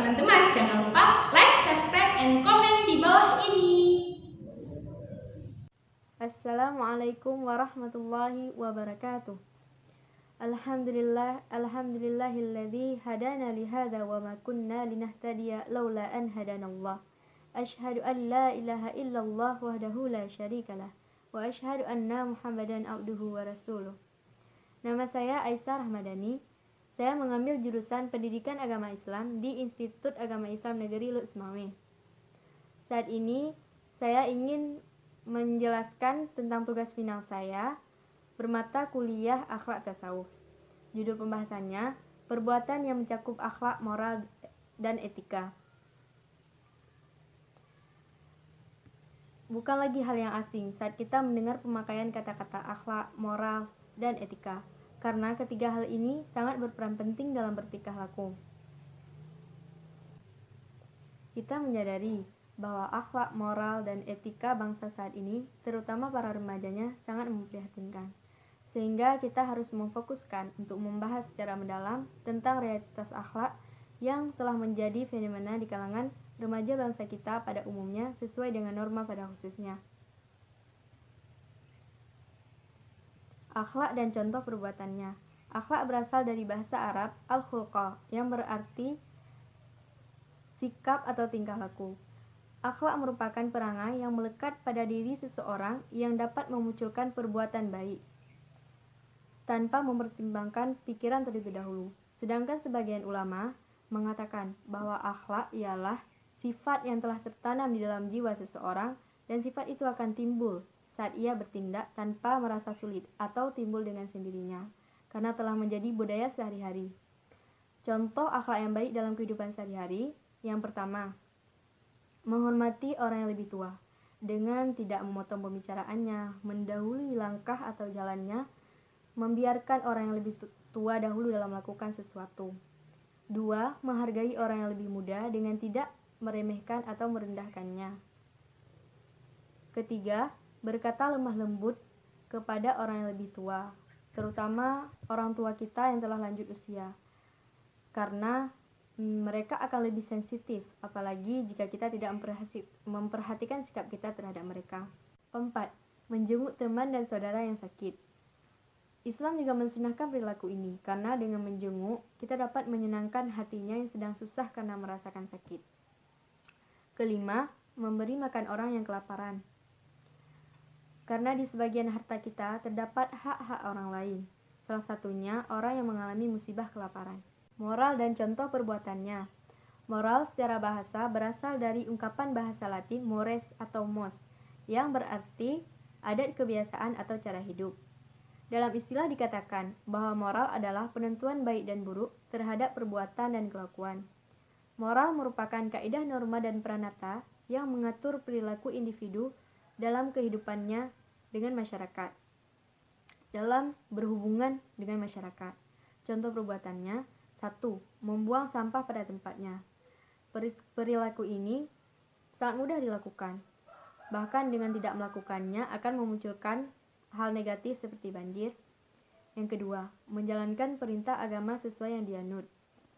teman-teman, jangan lupa like, subscribe, and komen di bawah ini. Assalamualaikum warahmatullahi wabarakatuh. Alhamdulillahilladzi hadana lihada wa ma kunna linahtadiya laula an hadanallah. Asyhadu an la ilaha illallah wahdahu la syarikalah wa asyhadu anna Muhammadan abduhu wa rasuluh. Nama saya Aisyah Rahmadani. Saya mengambil jurusan Pendidikan Agama Islam di Institut Agama Islam Negeri Luxmawe. Saat ini saya ingin menjelaskan tentang tugas final saya bermata kuliah akhlak tasawuf. Judul pembahasannya, perbuatan yang mencakup akhlak, moral, dan etika. Bukan lagi hal yang asing saat kita mendengar pemakaian kata-kata akhlak, moral, dan etika, karena ketiga hal ini sangat berperan penting dalam bertingkah laku. Kita menyadari bahwa akhlak, moral, dan etika bangsa saat ini, terutama para remajanya, sangat memprihatinkan. Sehingga kita harus memfokuskan untuk membahas secara mendalam tentang realitas akhlak yang telah menjadi fenomena di kalangan remaja bangsa kita pada umumnya sesuai dengan norma pada khususnya. Akhlak dan contoh perbuatannya. Akhlak berasal dari bahasa Arab al-khulqa yang berarti sikap atau tingkah laku. Akhlak merupakan perangai yang melekat pada diri seseorang yang dapat memunculkan perbuatan baik tanpa mempertimbangkan pikiran terlebih dahulu. Sedangkan sebagian ulama mengatakan bahwa akhlak ialah sifat yang telah tertanam di dalam jiwa seseorang dan sifat itu akan timbul saat ia bertindak tanpa merasa sulit atau timbul dengan sendirinya karena telah menjadi budaya sehari-hari. Contoh akhlak yang baik dalam kehidupan sehari-hari, yang pertama, menghormati orang yang lebih tua dengan tidak memotong pembicaraannya, mendahului langkah atau jalannya, membiarkan orang yang lebih tua dahulu dalam melakukan sesuatu. 2. Menghargai orang yang lebih muda dengan tidak meremehkan atau merendahkannya. Ketiga, berkata lemah lembut kepada orang yang lebih tua, terutama orang tua kita yang telah lanjut usia, karena mereka akan lebih sensitif, apalagi jika kita tidak memperhatikan sikap kita terhadap mereka. 4. Menjenguk teman dan saudara yang sakit. Islam juga mensunahkan perilaku ini, karena dengan menjenguk, kita dapat menyenangkan hatinya yang sedang susah karena merasakan sakit. Kelima, memberi makan orang yang kelaparan. Karena di sebagian harta kita terdapat hak-hak orang lain, salah satunya orang yang mengalami musibah kelaparan. Moral dan contoh perbuatannya. Moral secara bahasa berasal dari ungkapan bahasa Latin mores atau mos, yang berarti adat kebiasaan atau cara hidup. Dalam istilah dikatakan bahwa moral adalah penentuan baik dan buruk terhadap perbuatan dan kelakuan. Moral merupakan kaidah norma dan pranata yang mengatur perilaku individu dalam kehidupannya dengan masyarakat, dalam berhubungan dengan masyarakat. Contoh perbuatannya, 1. Membuang sampah pada tempatnya. Perilaku ini sangat mudah dilakukan. Bahkan dengan tidak melakukannya akan memunculkan hal negatif seperti banjir. Yang kedua, menjalankan perintah agama sesuai yang dianut.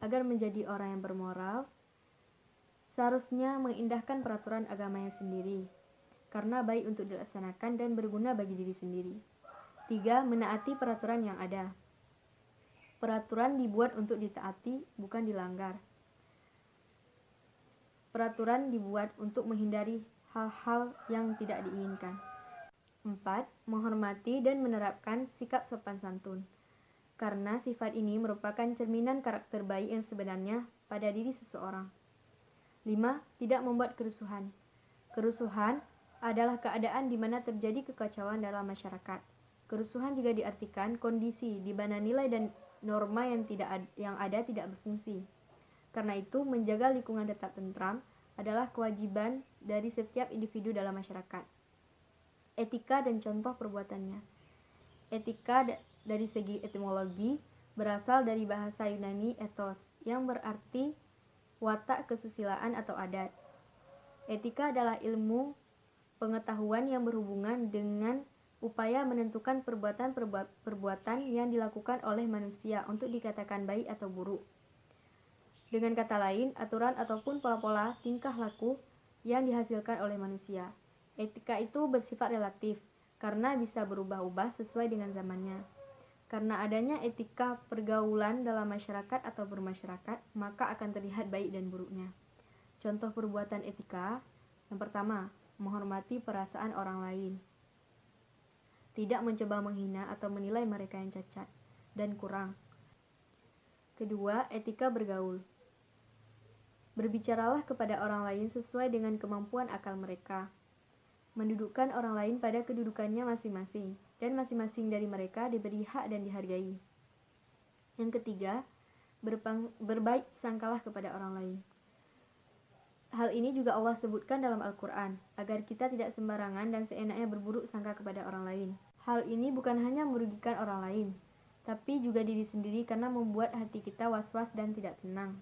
Agar menjadi orang yang bermoral, seharusnya mengindahkan peraturan agamanya sendiri, karena baik untuk dilaksanakan dan berguna bagi diri sendiri. 3. Menaati peraturan yang ada. Peraturan dibuat untuk ditaati, bukan dilanggar. Peraturan dibuat untuk menghindari hal-hal yang tidak diinginkan. 4. Menghormati dan menerapkan sikap sopan santun. Karena sifat ini merupakan cerminan karakter baik yang sebenarnya pada diri seseorang. 5. Tidak membuat kerusuhan. Kerusuhan adalah keadaan di mana terjadi kekacauan dalam masyarakat. Kerusuhan juga diartikan kondisi di mana nilai dan norma yang ada tidak berfungsi. Karena itu, menjaga lingkungan tetap tentram adalah kewajiban dari setiap individu dalam masyarakat. Etika dan contoh perbuatannya. Etika dari segi etimologi berasal dari bahasa Yunani ethos yang berarti watak kesusilaan atau adat. Etika adalah ilmu pengetahuan yang berhubungan dengan upaya menentukan perbuatan yang dilakukan oleh manusia untuk dikatakan baik atau buruk. Dengan kata lain, aturan ataupun pola-pola tingkah laku yang dihasilkan oleh manusia. Etika itu bersifat relatif, karena bisa berubah-ubah sesuai dengan zamannya. Karena adanya etika pergaulan dalam masyarakat atau bermasyarakat, maka akan terlihat baik dan buruknya. Contoh perbuatan etika, yang pertama, menghormati perasaan orang lain. Tidak mencoba menghina atau menilai mereka yang cacat dan kurang. Kedua, etika bergaul. Berbicaralah kepada orang lain sesuai dengan kemampuan akal mereka. Mendudukkan orang lain pada kedudukannya masing-masing, dan masing-masing dari mereka diberi hak dan dihargai. Yang ketiga, berbaik sangkalah kepada orang lain. Hal ini juga Allah sebutkan dalam Al-Quran, agar kita tidak sembarangan dan seenaknya berburuk sangka kepada orang lain. Hal ini bukan hanya merugikan orang lain, tapi juga diri sendiri karena membuat hati kita was-was dan tidak tenang.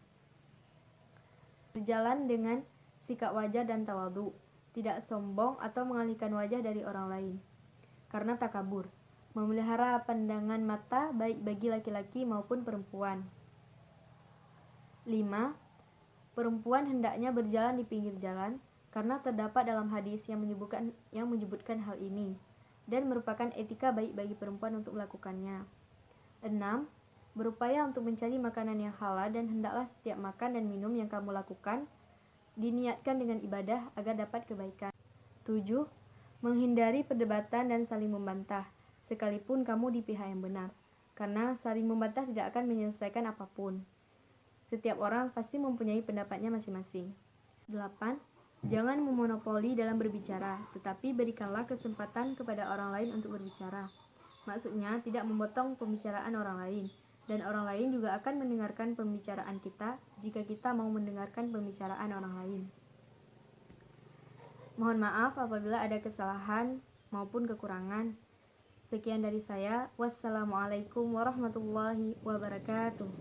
Berjalan dengan sikap wajar dan tawadhu, tidak sombong atau mengalihkan wajah dari orang lain. Karena takabur, memelihara pandangan mata baik bagi laki-laki maupun perempuan. 5. Perempuan hendaknya berjalan di pinggir jalan, karena terdapat dalam hadis yang menyebutkan hal ini, dan merupakan etika baik bagi perempuan untuk melakukannya. 6. Berupaya untuk mencari makanan yang halal, dan hendaklah setiap makan dan minum yang kamu lakukan diniatkan dengan ibadah agar dapat kebaikan. 7. Menghindari perdebatan dan saling membantah, sekalipun kamu di pihak yang benar, karena saling membantah tidak akan menyelesaikan apapun. Setiap orang pasti mempunyai pendapatnya masing-masing. 8. Jangan memonopoli dalam berbicara, tetapi berikanlah kesempatan kepada orang lain untuk berbicara. Maksudnya tidak memotong pembicaraan orang lain, dan orang lain juga akan mendengarkan pembicaraan kita jika kita mau mendengarkan pembicaraan orang lain. Mohon maaf apabila ada kesalahan maupun kekurangan. Sekian dari saya. Wassalamualaikum warahmatullahi wabarakatuh.